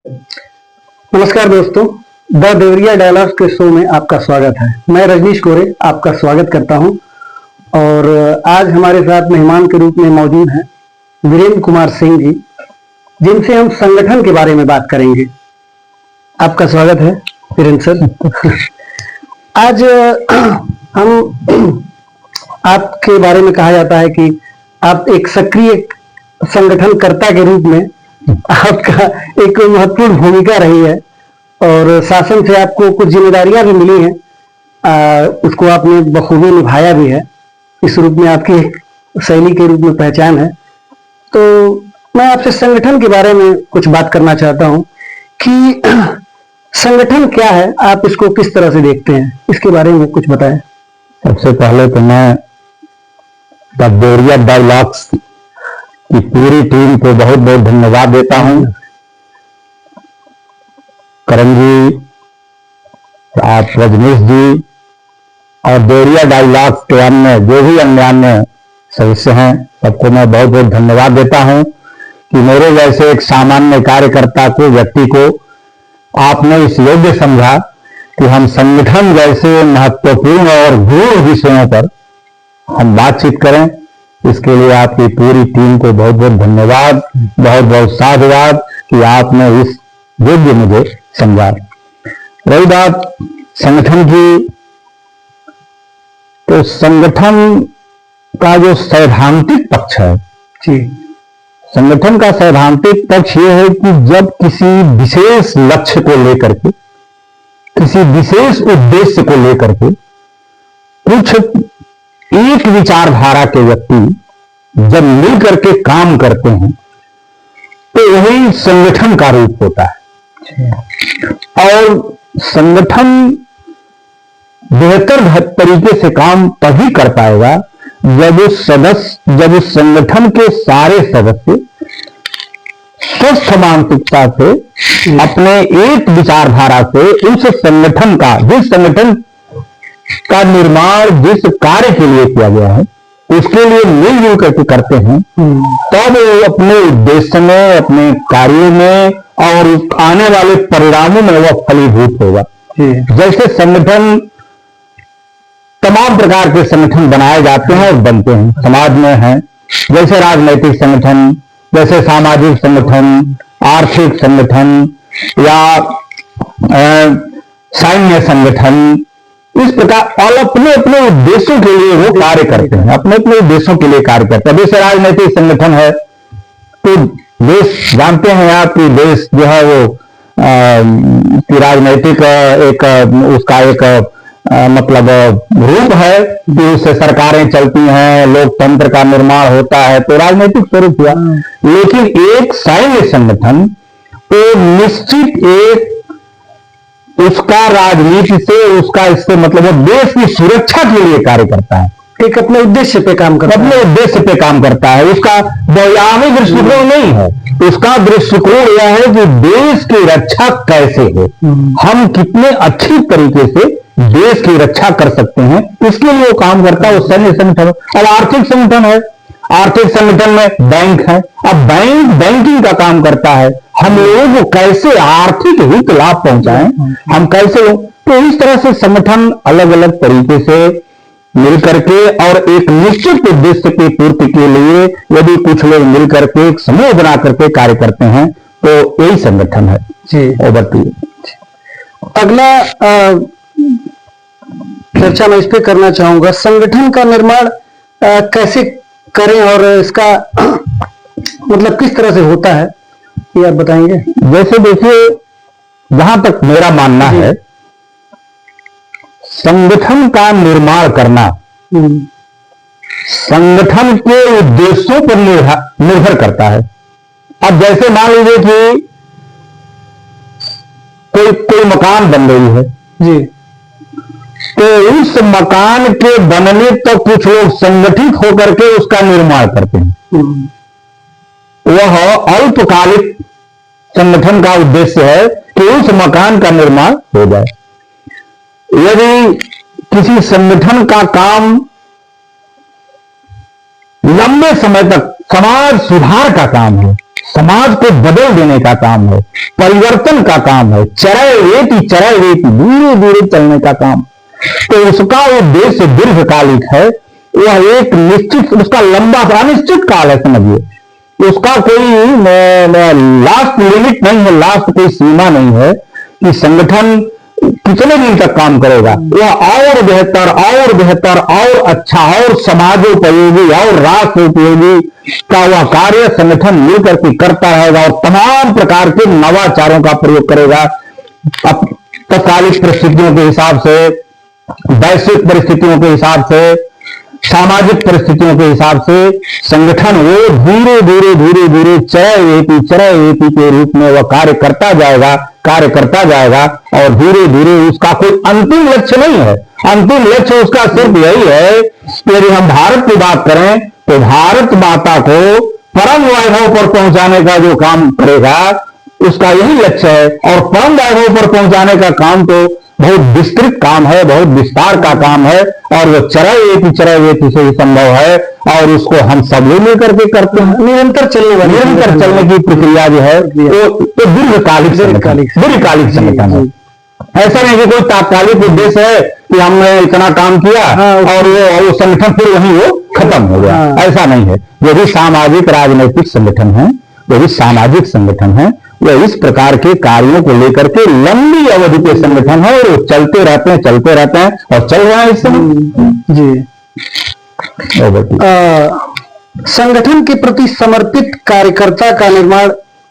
नमस्कार दोस्तों, the Deoria dialogues के शो में आपका स्वागत है। मैं रजनीश कोरे आपका स्वागत करता हूं और आज हमारे साथ मेहमान के रूप में मौजूद हैं वीरेंद्र कुमार सिंह जी, जिनसे हम संगठन के बारे में बात करेंगे। आपका स्वागत है वीरेंद्र सर। आज हम आपके बारे में कहा जाता है कि आप एक सक्रिय संगठनकर्ता के रूप में आपका एक महत्वपूर्ण भूमिका रही है और शासन से आपको कुछ जिम्मेदारियां भी मिली हैं, उसको आपने बखूबी निभाया भी है। इस रूप में आपकी एक शैली के रूप में पहचान है। तो मैं आपसे संगठन के बारे में कुछ बात करना चाहता हूं कि संगठन क्या है, आप इसको किस तरह से देखते हैं, इसके बारे में कुछ बताएं। सबसे पहले तो मैं द देवरिया डायलॉग्स की पूरी टीम को बहुत बहुत धन्यवाद देता हूं। करण जी, आप रजनीश जी और देवरिया डायलॉग्स के अन्य जो भी अन्य सदस्य हैं, सबको मैं बहुत बहुत धन्यवाद देता हूं कि मेरे जैसे एक सामान्य कार्यकर्ता को, व्यक्ति को आपने इस योग्य समझा कि हम संगठन जैसे महत्वपूर्ण और गूढ़ विषयों पर हम बातचीत करें। इसके लिए आपकी पूरी टीम को बहुत बहुत धन्यवाद, बहुत बहुत साधुवाद कि आपने इस योग्य मुझे समझा। रही बात संगठन की, तो संगठन का जो सैद्धांतिक पक्ष है जी, संगठन का सैद्धांतिक पक्ष ये है कि जब किसी विशेष लक्ष्य को लेकर के, किसी विशेष उद्देश्य को लेकर के कुछ एक विचारधारा के व्यक्ति जब मिल करके काम करते हैं तो वही संगठन का रूप होता है। और संगठन बेहतर तरीके से काम तभी कर पाएगा जब उस संगठन के सारे सदस्य स्वस्थ मानसिकता से, अपने एक विचारधारा से उस संगठन का, जिस संगठन का निर्माण जिस कार्य के लिए किया गया है उसके लिए मिलजुल करके करते हैं, तब वो अपने उद्देश्य में, अपने कार्यों में और आने वाले परिणामों में वह फलीभूत होगा। जैसे संगठन, तमाम प्रकार के संगठन बनाए जाते हैं और बनते हैं समाज में हैं, जैसे राजनैतिक संगठन, जैसे सामाजिक संगठन, आर्थिक संगठन या सैन्य संगठन, इस प्रकार और अपने अपने उद्देश्यों के लिए वो कार्य करते हैं, अपने अपने उद्देश्यों के लिए कार्य करते हैं। जैसे राजनैतिक संगठन है तो देश, जानते हैं आप कि देश जो है वो राजनैतिक एक उसका एक मतलब रूप है कि उससे सरकारें चलती हैं, लोकतंत्र का निर्माण होता है, तो राजनीतिक स्वरूप हुआ। लेकिन एक सैन्य संगठन तो निश्चित एक उसका राजनीति से, उसका इससे मतलब वो देश की सुरक्षा के लिए कार्य करता है, एक अपने उद्देश्य पे काम करता है, अपने उद्देश्य पे काम करता है। उसका वैयामी दृष्टिकोण नहीं है, उसका दृष्टिकोण यह है कि देश की रक्षा कैसे हो, हम कितने अच्छी तरीके से देश की रक्षा कर सकते हैं, इसके लिए वो काम करता है। वो सैन्य संगठन। और आर्थिक संगठन है, आर्थिक संगठन में बैंक है। अब बैंक बैंकिंग का काम करता है, हम लोगों को कैसे आर्थिक हित लाभ पहुंचाएं, हम कैसे, तो इस तरह से संगठन अलग अलग तरीके से मिल करके और एक निश्चित उद्देश्य की पूर्ति के लिए यदि कुछ लोग मिल करके एक समूह बना करके कार्य करते हैं तो यही संगठन है जी। अगला चर्चा मैं इस पे करना चाहूंगा, संगठन का निर्माण कैसे करें और इसका मतलब किस तरह से होता है, ये आप बताएंगे। जैसे देखिए, जहां तक मेरा मानना है, संगठन का निर्माण करना संगठन के उद्देश्यों पर निर्भर करता है। अब जैसे मान लीजिए कि कोई मकान बन रही है जी, तो उस मकान के बनने तक कुछ लोग संगठित होकर के उसका निर्माण करते हैं। वह अल्पकालिक संगठन का उद्देश्य है कि उस मकान का निर्माण हो जाए। यदि किसी संगठन का काम लंबे समय तक समाज सुधार का काम है, समाज को बदल देने का काम है, परिवर्तन का काम है, चरय वेति धीरे धीरे चलने का काम। तो उसका उद्देश्य दीर्घकालिक है, वह एक निश्चित, उसका लंबा अनिश्चित काल है, समझिए। उसका कोई लास्ट लिमिट नहीं है, लास्ट कोई सीमा नहीं है कि संगठन कितने दिन तक काम करेगा। वह और बेहतर और अच्छा और समाजोपयोगी और राष्ट्र उपयोगी का वह कार्य संगठन मिलकर के करता रहेगा और तमाम प्रकार के नवाचारों का प्रयोग करेगा। अब तत्कालिक परिस्थितियों के हिसाब से, वैश्विक परिस्थितियों के हिसाब से, सामाजिक परिस्थितियों के हिसाब से संगठन वो धीरे धीरे चरय वेति के रूप में वह कार्य करता जाएगा और धीरे धीरे उसका कोई अंतिम लक्ष्य नहीं है। अंतिम लक्ष्य उसका सिर्फ यही है कि यदि हम भारत की बात करें तो भारत माता को परम वैभव पर पहुंचाने का जो काम करेगा उसका यही लक्ष्य है। और परम वैभव पर पहुंचाने का काम तो बहुत विस्तृत काम है, बहुत विस्तार का काम है और वो चरय वेति से ही संभव है और उसको हम सब लोग मिलकर के करते हैं। निरंतर चलने की प्रक्रिया जो है तो दीर्घकालिक संगठन है। ऐसा नहीं कि कोई तात्कालिक उद्देश्य है कि हमने इतना काम किया और वो संगठन फिर वहीं वो खत्म हो गया, ऐसा नहीं है। ये भी सामाजिक राजनीतिक संगठन है, वो इस प्रकार के कार्यों को लेकर के लंबी अवधि के संगठन है और वो चलते रहते हैं और चल रहा है इस समय जी। संगठन के प्रति समर्पित कार्यकर्ता का निर्माण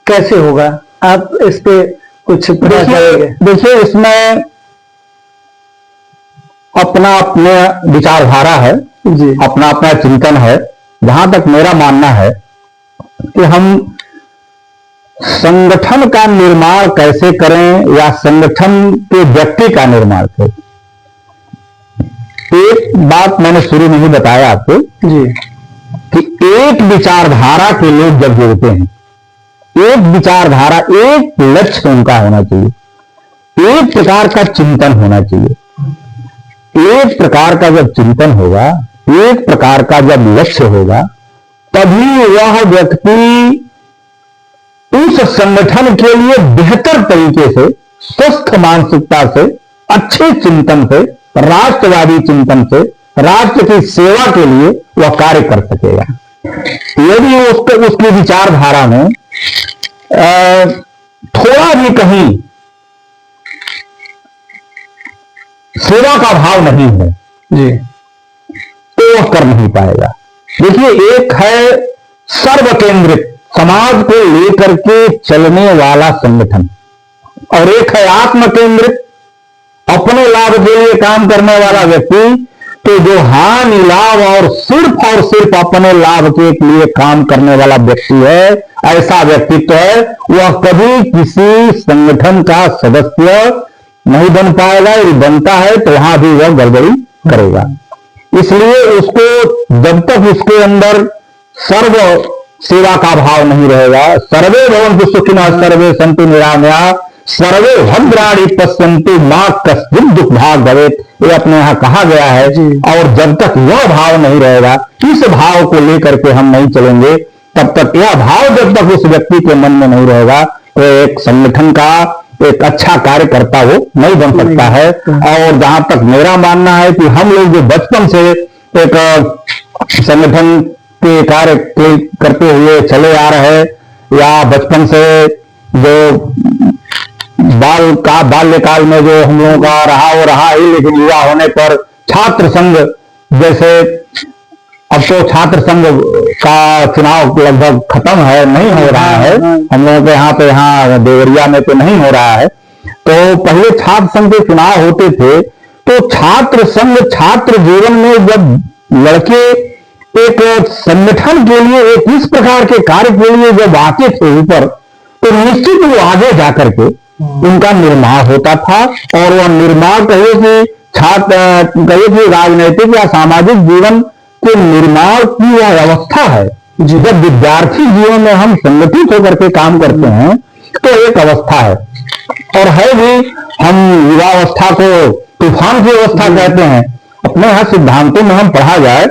कैसे होगा, आप इस पे कुछ देखिए इसमें अपना विचारधारा है जी, अपना चिंतन है। जहां तक मेरा मानना है कि हम संगठन का निर्माण कैसे करें या संगठन के व्यक्ति का निर्माण करें। एक बात मैंने शुरू में ही बताया आपको जी कि एक विचारधारा के लोग जब जुड़ते हैं, एक विचारधारा, एक लक्ष्य उनका होना चाहिए, एक प्रकार का चिंतन होना चाहिए। एक प्रकार का जब चिंतन होगा, एक प्रकार का जब लक्ष्य होगा, तभी वह व्यक्ति उस संगठन के लिए बेहतर तरीके से, स्वस्थ मानसिकता से, अच्छे चिंतन से, राष्ट्रवादी चिंतन से, राष्ट्र की सेवा के लिए वह कार्य कर सकेगा। यदि उसकी विचारधारा में थोड़ा भी कहीं सेवा का भाव नहीं है जी, तो वह कर नहीं पाएगा। देखिए, एक है सर्व केंद्रित समाज को लेकर के चलने वाला संगठन और एक है आत्म केंद्रित अपने लाभ के लिए काम करने वाला व्यक्ति। तो जो हानि लाभ और सिर्फ अपने लाभ के लिए काम करने वाला व्यक्ति है, ऐसा व्यक्तित्व है, वह कभी किसी संगठन का सदस्य नहीं बन पाएगा। यदि बनता है तो वहां भी वह गड़बड़ी करेगा। इसलिए उसको जब तक उसके अंदर सर्व सेवा का भाव नहीं रहेगा, सर्वे भवन्तु सुखिनः सर्वे सन्तु निरामयाः सर्वे भद्राणि पश्यन्तु मा कश्चित् दुःख भाग् भवेत्, ये अपने यहाँ कहा गया है। और जब तक यह भाव नहीं रहेगा, इस भाव को लेकर के हम नहीं चलेंगे, तब तक यह भाव जब तक उस व्यक्ति के मन में नहीं रहेगा तो एक संगठन का एक अच्छा कार्यकर्ता वो नहीं बन सकता है। और जहां तक मेरा मानना है कि हम लोग जो बचपन से एक संगठन के कार्य करते हुए चले आ रहे हैं, या बचपन से जो बाल्यकाल में जो हम लोगों का रहा वो रहा ही, लेकिन युवा होने पर छात्र संघ जैसे, अब तो छात्र संघ का चुनाव लगभग खत्म है, नहीं हो रहा है हम लोगों के यहाँ पे, यहाँ देवरिया में तो नहीं हो रहा है। तो पहले छात्र संघ के चुनाव होते थे, तो छात्र संघ छात्र जीवन में जब लड़के एक संगठन के लिए, एक इस प्रकार के कार्य के लिए जब आते थे ऊपर, तो निश्चित वो आगे जाकर के उनका निर्माण होता था। और वह निर्माण कहिए कि राजनैतिक या सामाजिक जीवन के निर्माण की वह अवस्था है। जब विद्यार्थी जीवन में हम संगठित होकर के काम करते हैं तो एक अवस्था है, और है भी, हम युवावस्था को तूफान की अवस्था कहते हैं। अपने यहाँ सिद्धांतों में हम पढ़ा जाए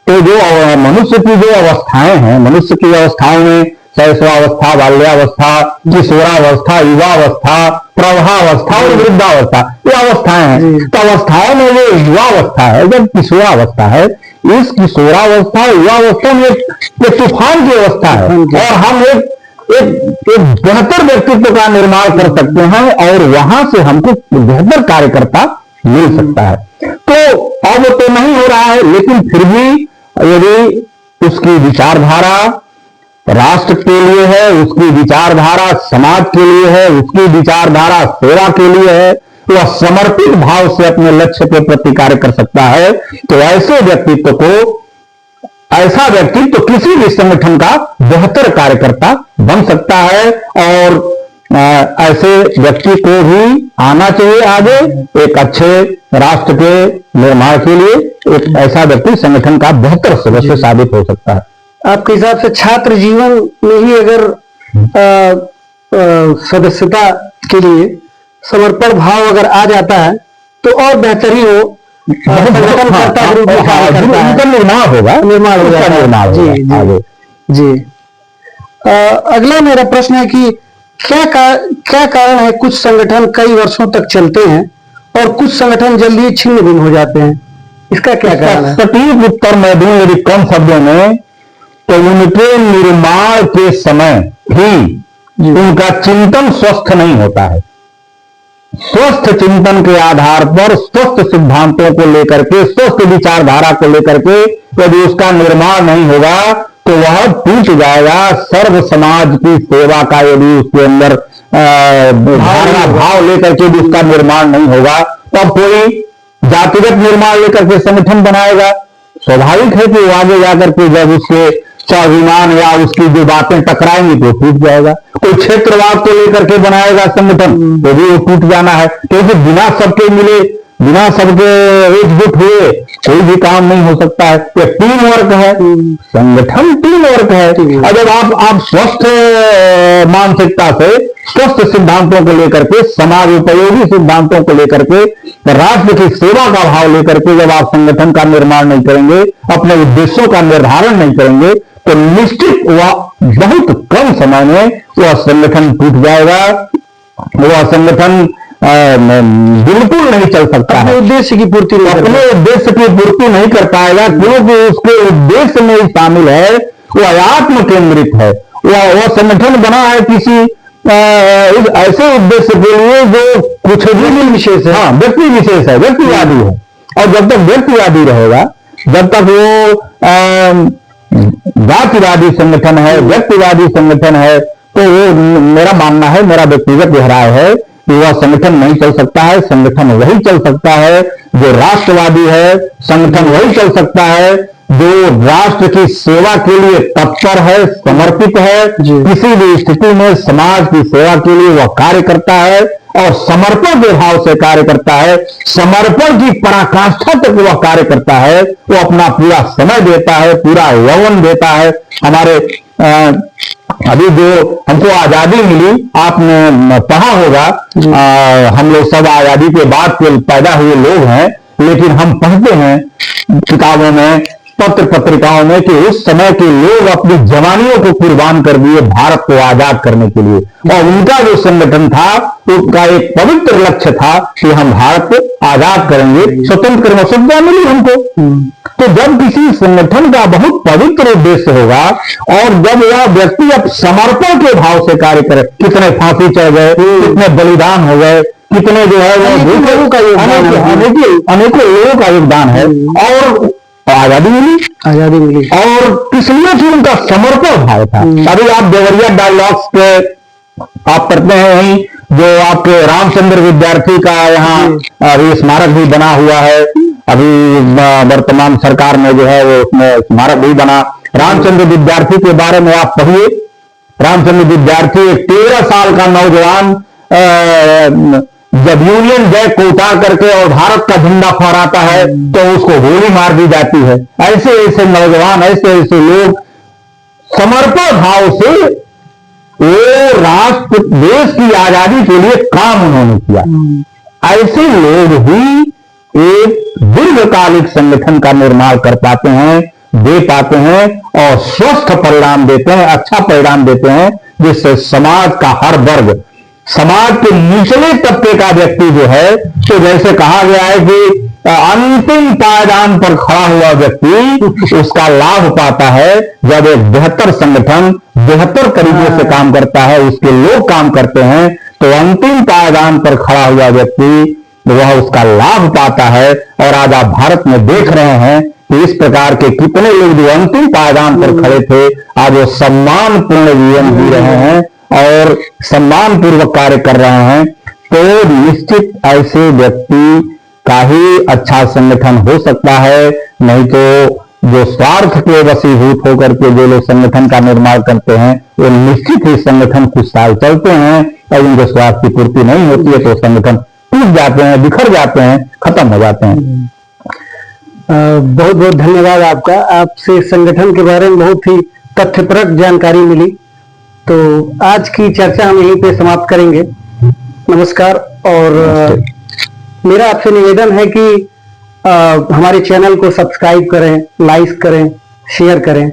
तो जो मनुष्य की जो अवस्थाएं हैं, मनुष्य की अवस्थाओं में शैशवावस्था, बाल्यावस्था, किशोरावस्था, युवावस्था, प्रौढ़ावस्था और वृद्धावस्था, ये अवस्थाएं हैं। तो अवस्थाओं में ये युवावस्था है, जब किशोरावस्था है, इस किशोरावस्था युवावस्था में ये तूफान की अवस्था है और हम एक बेहतर व्यक्तित्व का निर्माण कर सकते हैं और वहां से हमको बेहतर कार्यकर्ता मिल सकता है। तो अब तो नहीं हो रहा है, लेकिन फिर भी यदि उसकी विचारधारा राष्ट्र के लिए है, उसकी विचारधारा समाज के लिए है, उसकी विचारधारा सेवा के लिए है, वह समर्पित भाव से अपने लक्ष्य के प्रति कार्य कर सकता है, तो ऐसे व्यक्तित्व को, ऐसा व्यक्तित्व किसी भी संगठन का बेहतर कार्यकर्ता बन सकता है। और ऐसे व्यक्ति को भी आना चाहिए आगे, एक अच्छे राष्ट्र के निर्माण के लिए एक ऐसा व्यक्ति संगठन का बेहतर सदस्य साबित हो सकता है। आपके हिसाब से छात्र जीवन में ही अगर सदस्यता के लिए समर्पण भाव अगर आ जाता है तो और बेहतर ही हो, संगठनकर्ता के रूप में कार्य करता है, निर्माण हो जाता है। जी जी। अगला मेरा प्रश्न है कि क्या कारण है कुछ संगठन कई वर्षों तक चलते हैं और कुछ संगठन जल्दी छिन्न भिन्न हो जाते हैं, इसका क्या कारण है? सटीक उत्तर मैं दूं यदि कम शब्दों में, तो उनके निर्माण के समय ही उनका चिंतन स्वस्थ नहीं होता है। स्वस्थ चिंतन के आधार पर, स्वस्थ सिद्धांतों को लेकर के, स्वस्थ विचारधारा को लेकर के यदि उसका निर्माण नहीं होगा तो वह टूट जाएगा। सर्व समाज की सेवा का यदि उसके अंदर धारणा भाव लेकर के भी उसका निर्माण नहीं होगा, तब कोई जातिगत निर्माण लेकर के संगठन बनाएगा, स्वाभाविक है कि वो आगे जाकर के जब उसके स्वाभिमान या उसकी जो बातें टकराएंगी तो टूट जाएगा। कोई क्षेत्रवाद को लेकर के बनाएगा संगठन तो भी वो टूट जाना है, क्योंकि बिना सबके मिले, बिना सबके एकजुट हुए कोई भी काम नहीं हो सकता है। ये टीम वर्क है, संगठन टीम वर्क है। और जब आप स्वस्थ मानसिकता से, स्वस्थ सिद्धांतों को लेकर के, समाज उपयोगी सिद्धांतों को लेकर के, राष्ट्र की सेवा का भाव लेकर के जब आप संगठन का निर्माण नहीं करेंगे, अपने उद्देश्यों का निर्धारण नहीं करेंगे, तो निश्चित वह बहुत कम समय में वह संगठन टूट जाएगा। वह संगठन बिल्कुल नहीं चल सकता है, उद्देश्य की पूर्ति अपने उद्देश्य की पूर्ति नहीं कर पाएगा, क्योंकि उसके उद्देश्य में ही शामिल है, वह आत्म केंद्रित है। वह संगठन बना है किसी ऐसे उद्देश्य के लिए जो कुछ भी विशेष है, हाँ व्यक्ति विशेष है, व्यक्तिवादी है। और जब तक व्यक्तिवादी रहेगा, जब तक वो जातिवादी संगठन है, व्यक्तिवादी संगठन है, तो वो मेरा मानना है, मेरा व्यक्तिगत राय है कि वह संगठन नहीं चल सकता है। संगठन वही चल सकता है जो राष्ट्रवादी है, संगठन वही चल सकता है जो राष्ट्र की सेवा के लिए तत्पर है, समर्पित है, किसी भी स्थिति में समाज की सेवा के लिए वह कार्य करता है और समर्पण के भाव से कार्य करता है, समर्पण की पराकाष्ठा तक वह कार्य करता है, वो अपना पूरा समय देता है, पूरा यौवन देता है। हमारे अभी जो हमको आजादी मिली, आपने पढ़ा होगा, हम लोग सब आजादी के बाद के पैदा हुए लोग हैं, लेकिन हम पढ़ते हैं किताबों में, पत्र पत्रिकाओं में कि उस समय के लोग अपनी जवानियों को कुर्बान कर दिए भारत को आजाद करने के लिए, और उनका जो संगठन था उसका एक पवित्र लक्ष्य था कि हम भारत को आजाद करेंगे, स्वतंत्र करेंगे, स्वतंत्रता मिली हमको। तो जब किसी संगठन का बहुत पवित्र उद्देश्य होगा और जब वह व्यक्ति अब समर्पण के भाव से कार्य करे, कितने फांसी चढ़ गए, कितने बलिदान हो गए, कितने जो है वो अनेकों लोगों का योगदान है, और आजादी मिली और किसलिए थी? उनका समर्पण भाव था। अभी आप देवरिया डायलॉग्स पे आप पढ़ते हैं, वहीं जो आपके रामचंद्र विद्यार्थी का यहाँ अभी स्मारक भी बना हुआ है, अभी वर्तमान सरकार में जो है वो उसमें स्मारक भी बना। रामचंद्र विद्यार्थी के बारे में आप पढ़िए। रामचंद्र विद्यार्थी 13 साल का नौजवान जब यूनियन जैक को उतार करके और भारत का झंडा फहराता है तो उसको गोली मार दी जाती है। ऐसे ऐसे नौजवान, ऐसे ऐसे लोग समर्पण भाव से वो राष्ट्र देश की आजादी के लिए काम उन्होंने किया। ऐसे लोग ही एक दीर्घकालिक संगठन का निर्माण कर पाते हैं, दे पाते हैं और स्वस्थ परिणाम देते हैं, अच्छा परिणाम देते हैं, जिससे समाज का हर वर्ग, समाज के निचले तबके का व्यक्ति जो है, तो जैसे कहा गया है कि अंतिम पायदान पर खड़ा हुआ व्यक्ति उसका लाभ पाता है जब एक बेहतर संगठन बेहतर तरीके से काम करता है, उसके लोग काम करते हैं, तो अंतिम पायदान पर खड़ा हुआ व्यक्ति वह उसका लाभ पाता है। और आज आप भारत में देख रहे हैं कि इस प्रकार के कितने लोग जो अंतिम पायदान पर खड़े थे, आज वो सम्मानपूर्ण जीवन जी रहे हैं और सम्मान पूर्वक कार्य कर रहे हैं। तो निश्चित ऐसे व्यक्ति का ही अच्छा संगठन हो सकता है, नहीं तो जो स्वार्थ के वशीभूत होकर के जो लोग संगठन का निर्माण करते हैं, वो निश्चित ही संगठन कुछ साल चलते हैं और उनके स्वार्थ की पूर्ति नहीं होती है, तो संगठन टूट जाते हैं, बिखर जाते हैं, खत्म हो जाते हैं। बहुत बहुत धन्यवाद आपका। आपसे संगठन के बारे में बहुत ही तथ्यपरक जानकारी मिली। तो आज की चर्चा हम यहीं पे समाप्त करेंगे। नमस्कार। और मेरा आपसे निवेदन है कि हमारे चैनल को सब्सक्राइब करें, लाइक करें, शेयर करें।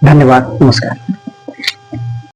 धन्यवाद। नमस्कार।